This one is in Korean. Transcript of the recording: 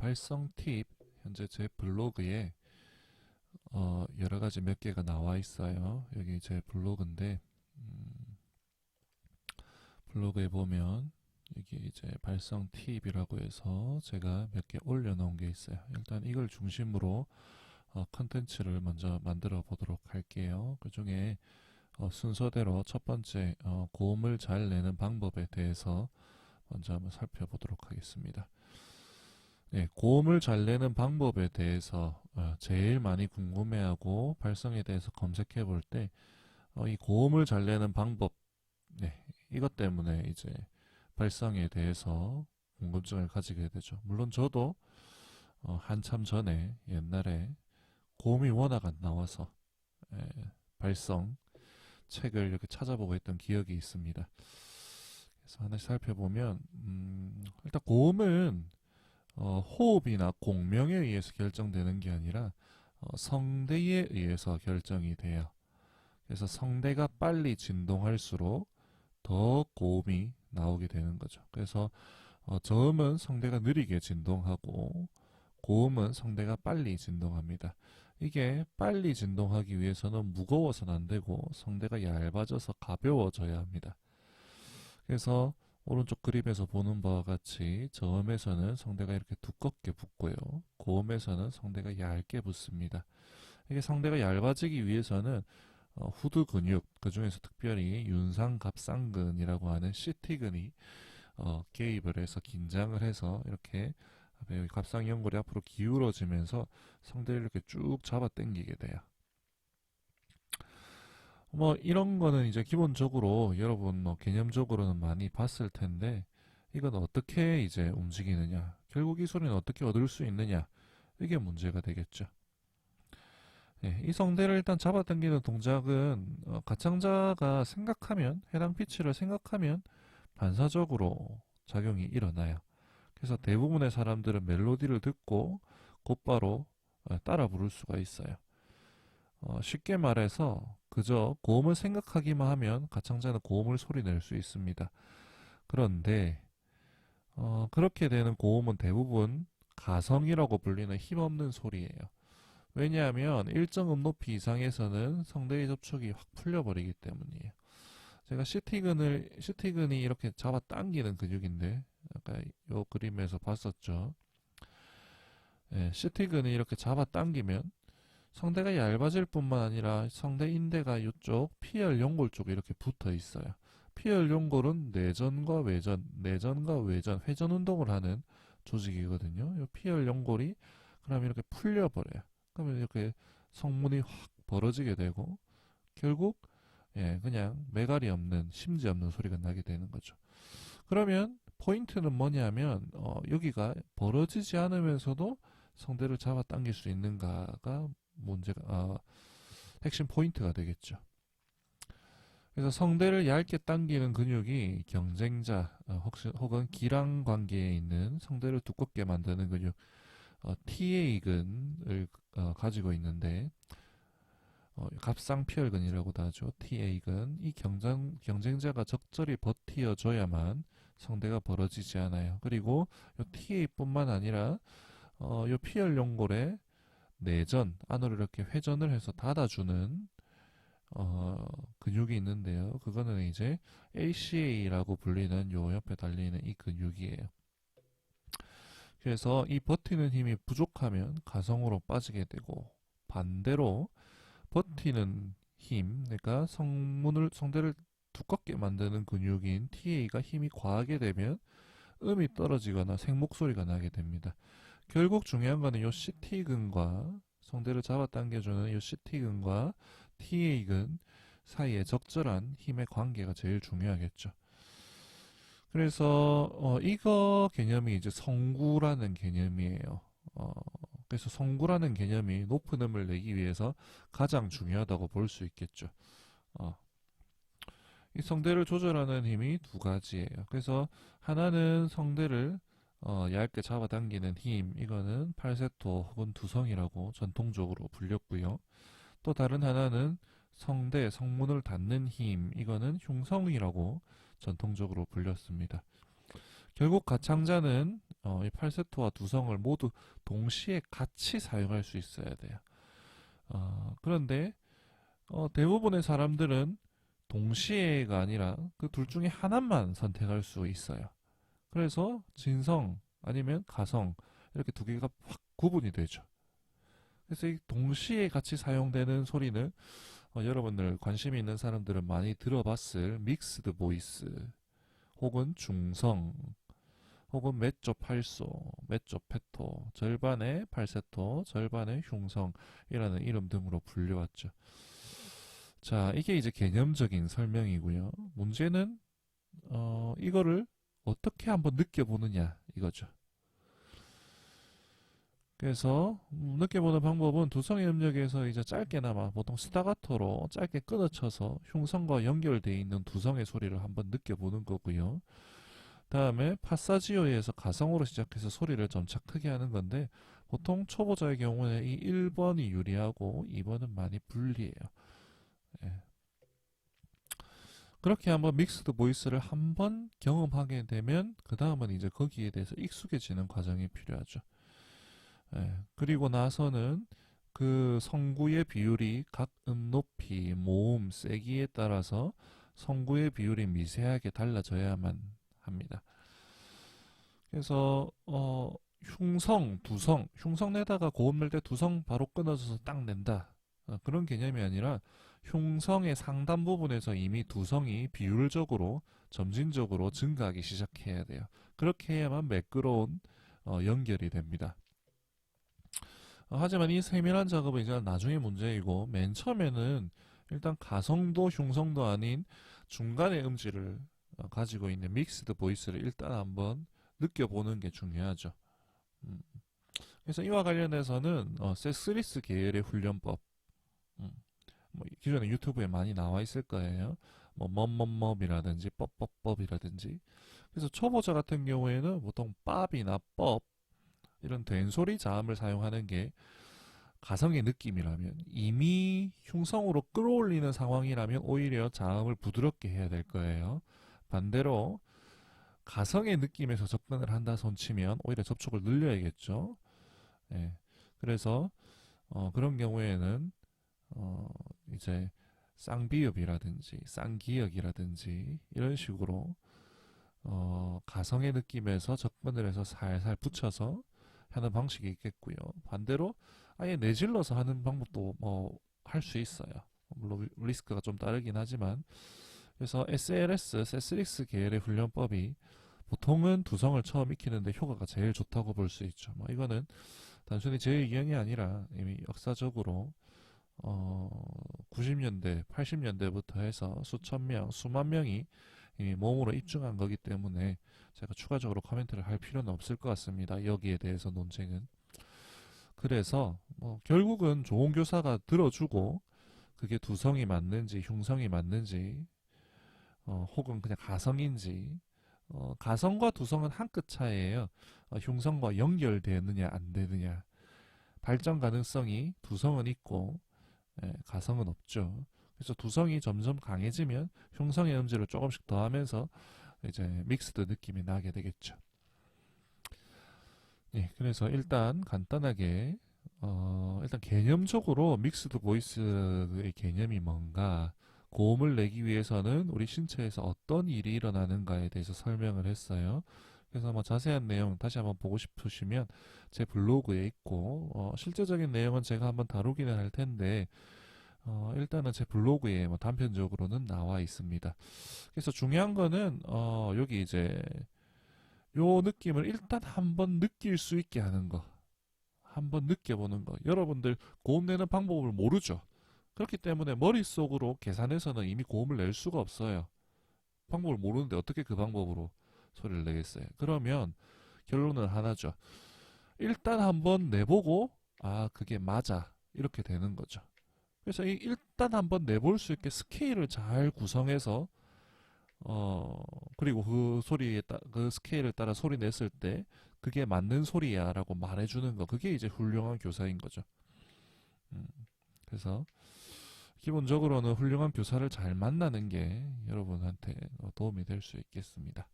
발성 팁 현재 제 블로그에 여러 가지 몇 개가 나와 있어요. 여기 제 블로그인데 블로그에 보면 여기 이제 발성 팁이라고 해서 제가 몇 개 올려놓은 게 있어요. 일단 이걸 중심으로 컨텐츠를 먼저 만들어 보도록 할게요. 그 중에 순서대로 첫 번째 고음을 잘 내는 방법에 대해서 먼저 한번 살펴보도록 하겠습니다. 네, 고음을 잘 내는 방법에 대해서 제일 많이 궁금해하고 발성에 대해서 검색해 볼 때 이 고음을 잘 내는 방법, 네, 이것 때문에 이제 발성에 대해서 궁금증을 가지게 되죠. 물론 저도 한참 전에 옛날에 고음이 워낙 안 나와서 발성 책을 이렇게 찾아보고 했던 기억이 있습니다. 그래서 하나씩 살펴보면 일단 고음은 호흡이나 공명에 의해서 결정되는 게 아니라 성대에 의해서 결정이 돼요. 그래서 성대가 빨리 진동할수록 더 고음이 나오게 되는 거죠. 그래서 저음은 성대가 느리게 진동하고 고음은 성대가 빨리 진동합니다. 이게 빨리 진동하기 위해서는 무거워서는 안 되고 성대가 얇아져서 가벼워져야 합니다. 그래서 오른쪽 그림에서 보는 바와 같이 저음에서는 성대가 이렇게 두껍게 붙고요. 고음에서는 성대가 얇게 붙습니다. 이게 성대가 얇아지기 위해서는 후두 근육, 그 중에서 특별히 윤상갑상근이라고 하는 C티근이 개입을 해서 긴장을 해서 이렇게 갑상연골이 앞으로 기울어지면서 성대를 이렇게 쭉 잡아 당기게 돼요. 뭐 이런 거는 이제 기본적으로 여러분 개념적으로는 많이 봤을 텐데 이건 어떻게 이제 움직이느냐, 결국 이 소리는 어떻게 얻을 수 있느냐, 이게 문제가 되겠죠. 예, 이 성대를 일단 잡아당기는 동작은 가창자가 생각하면, 해당 피치를 생각하면 반사적으로 작용이 일어나요. 그래서 대부분의 사람들은 멜로디를 듣고 곧바로 따라 부를 수가 있어요. 쉽게 말해서 그저 고음을 생각하기만 하면 가창자는 고음을 소리낼 수 있습니다. 그런데 그렇게 되는 고음은 대부분 가성이라고 불리는 힘없는 소리예요. 왜냐하면 일정 음높이 이상에서는 성대의 접촉이 확 풀려버리기 때문이에요. 제가 시티근이 이렇게 잡아 당기는 근육인데 아까 이 그림에서 봤었죠. 예, 시티근이 이렇게 잡아 당기면 성대가 얇아질 뿐만 아니라 성대 인대가 이쪽 피열 연골 쪽에 이렇게 붙어 있어요. 피열 연골은 내전과 외전, 내전과 외전, 회전 운동을 하는 조직이거든요. 이 피열 연골이 그럼 이렇게 풀려버려요. 그러면 이렇게 성문이 확 벌어지게 되고 결국 그냥 매갈이 없는 심지 없는 소리가 나게 되는 거죠. 그러면 포인트는 뭐냐면 여기가 벌어지지 않으면서도 성대를 잡아 당길 수 있는가가 문제가 핵심 포인트가 되겠죠. 그래서 성대를 얇게 당기는 근육이 경쟁자 혹은 기랑 관계에 있는 성대를 두껍게 만드는 근육 TA근을 가지고 있는데 갑상피혈근이라고도 하죠. TA근. 이 경쟁자가 적절히 버티어줘야만 성대가 벌어지지 않아요. 그리고 이 TA뿐만 아니라 이 피혈연골에 내전, 안으로 이렇게 회전을 해서 닫아주는 근육이 있는데요. 그거는 이제 ACA라고 불리는 요 옆에 달리는 이 근육이에요. 그래서 이 버티는 힘이 부족하면 가성으로 빠지게 되고 반대로 버티는 힘, 그러니까 성대를 두껍게 만드는 근육인 TA가 힘이 과하게 되면 음이 떨어지거나 생목소리가 나게 됩니다. 결국 중요한 거는 요 CT근과 성대를 잡아당겨주는 요 CT근과 TA근 사이의 적절한 힘의 관계가 제일 중요하겠죠. 그래서 이거 개념이 이제 성구라는 개념이에요. 그래서 성구라는 개념이 높은 음을 내기 위해서 가장 중요하다고 볼 수 있겠죠. 이 성대를 조절하는 힘이 두 가지예요. 그래서 하나는 성대를 얇게 잡아당기는 힘, 이거는 팔세토 혹은 두성이라고 전통적으로 불렸고요. 또 다른 하나는 성대, 성문을 닫는 힘, 이거는 흉성이라고 전통적으로 불렸습니다. 결국 가창자는 이 팔세토와 두성을 모두 동시에 같이 사용할 수 있어야 돼요. 그런데 대부분의 사람들은 동시에가 아니라 그 둘 중에 하나만 선택할 수 있어요. 그래서 진성 아니면 가성 이렇게 두 개가 확 구분이 되죠. 그래서 이 동시에 같이 사용되는 소리는 여러분들 관심이 있는 사람들은 많이 들어봤을 믹스드 보이스 혹은 중성 혹은 메조 팔소, 메조 페토, 절반의 팔세토, 절반의 흉성이라는 이름 등으로 불려왔죠. 자, 이게 이제 개념적인 설명이고요. 문제는 이거를 어떻게 한번 느껴보느냐 이거죠. 그래서 느껴보는 방법은 두성의 음역에서 이제 짧게나마 보통 스타가토로 짧게 끊어쳐서 흉성과 연결되어 있는 두성의 소리를 한번 느껴보는 거고요. 다음에 파사지오에서 가성으로 시작해서 소리를 점차 크게 하는 건데 보통 초보자의 경우에 이 1번이 유리하고 2번은 많이 불리해요. 예. 그렇게 한번 믹스드 보이스를 한번 경험하게 되면 그 다음은 이제 거기에 대해서 익숙해지는 과정이 필요하죠. 예. 그리고 나서는 그 성구의 비율이 각 음 높이, 모음, 세기에 따라서 성구의 비율이 미세하게 달라져야만 합니다. 그래서 흉성, 두성, 흉성 내다가 고음 낼 때 두성 바로 끊어져서 딱 낸다. 그런 개념이 아니라 흉성의 상단 부분에서 이미 두성이 비율적으로 점진적으로 증가하기 시작해야 돼요. 그렇게 해야만 매끄러운 연결이 됩니다. 하지만 이 세밀한 작업은 이제 나중에 문제이고 맨 처음에는 일단 가성도 흉성도 아닌 중간의 음질을 가지고 있는 믹스드 보이스를 일단 한번 느껴보는 게 중요하죠. 음. 그래서 이와 관련해서는 세스리스 계열의 훈련법, 음. 뭐 기존에 유튜브에 많이 나와 있을 거예요. 뭐 멈멈멈이라든지 뻑뻑뻑이라든지. 그래서 초보자 같은 경우에는 보통 밥이나 뻑 이런 된소리 자음을 사용하는 게 가성의 느낌이라면, 이미 흉성으로 끌어올리는 상황이라면 오히려 자음을 부드럽게 해야 될 거예요. 반대로 가성의 느낌에서 접근을 한다 손치면 오히려 접촉을 늘려야겠죠. 예. 그래서 그런 경우에는 이제 쌍비읍이라든지 쌍기역이라든지 이런 식으로 가성의 느낌에서 접근을 해서 살살 붙여서 하는 방식이 있겠고요. 반대로 아예 내질러서 하는 방법도 뭐 할 수 있어요. 물론 리스크가 좀 다르긴 하지만, 그래서 SLS, 세스릭스 계열의 훈련법이 보통은 두성을 처음 익히는데 효과가 제일 좋다고 볼 수 있죠. 뭐 이거는 단순히 제 의견이 아니라 이미 역사적으로 90년대, 80년대부터 해서 수천 명, 수만 명이 이미 몸으로 입증한 거기 때문에 제가 추가적으로 코멘트를 할 필요는 없을 것 같습니다. 여기에 대해서 논쟁은. 그래서 뭐 결국은 좋은 교사가 들어주고 그게 두성이 맞는지 흉성이 맞는지 혹은 그냥 가성인지, 가성과 두성은 한 끗 차이예요. 흉성과 연결되느냐 안 되느냐. 발전 가능성이 두성은 있고 가성은 없죠. 그래서 두성이 점점 강해지면 흉성의 음질을 조금씩 더하면서 이제 믹스드 느낌이 나게 되겠죠. 예, 그래서 일단 간단하게 일단 개념적으로 믹스드 보이스의 개념이 뭔가, 고음을 내기 위해서는 우리 신체에서 어떤 일이 일어나는가에 대해서 설명을 했어요. 그래서 뭐 자세한 내용 다시 한번 보고 싶으시면 제 블로그에 있고, 실제적인 내용은 제가 한번 다루기는 할 텐데 일단은 제 블로그에 뭐 단편적으로는 나와 있습니다. 그래서 중요한 거는 여기 이제 요 느낌을 일단 한번 느낄 수 있게 하는 거, 한번 느껴보는 거. 여러분들 고음 내는 방법을 모르죠. 그렇기 때문에 머릿속으로 계산해서는 이미 고음을 낼 수가 없어요. 방법을 모르는데 어떻게 그 방법으로 소리를 내겠어요. 그러면 결론은 하나죠. 일단 한번 내보고 그게 맞아 이렇게 되는 거죠. 그래서 일단 한번 내볼 수 있게 스케일을 잘 구성해서 그리고 그 소리에 그 스케일을 따라 소리 냈을 때 그게 맞는 소리야 라고 말해주는 거, 그게 이제 훌륭한 교사인 거죠. 음, 그래서 기본적으로는 훌륭한 교사를 잘 만나는 게 여러분한테 도움이 될 수 있겠습니다.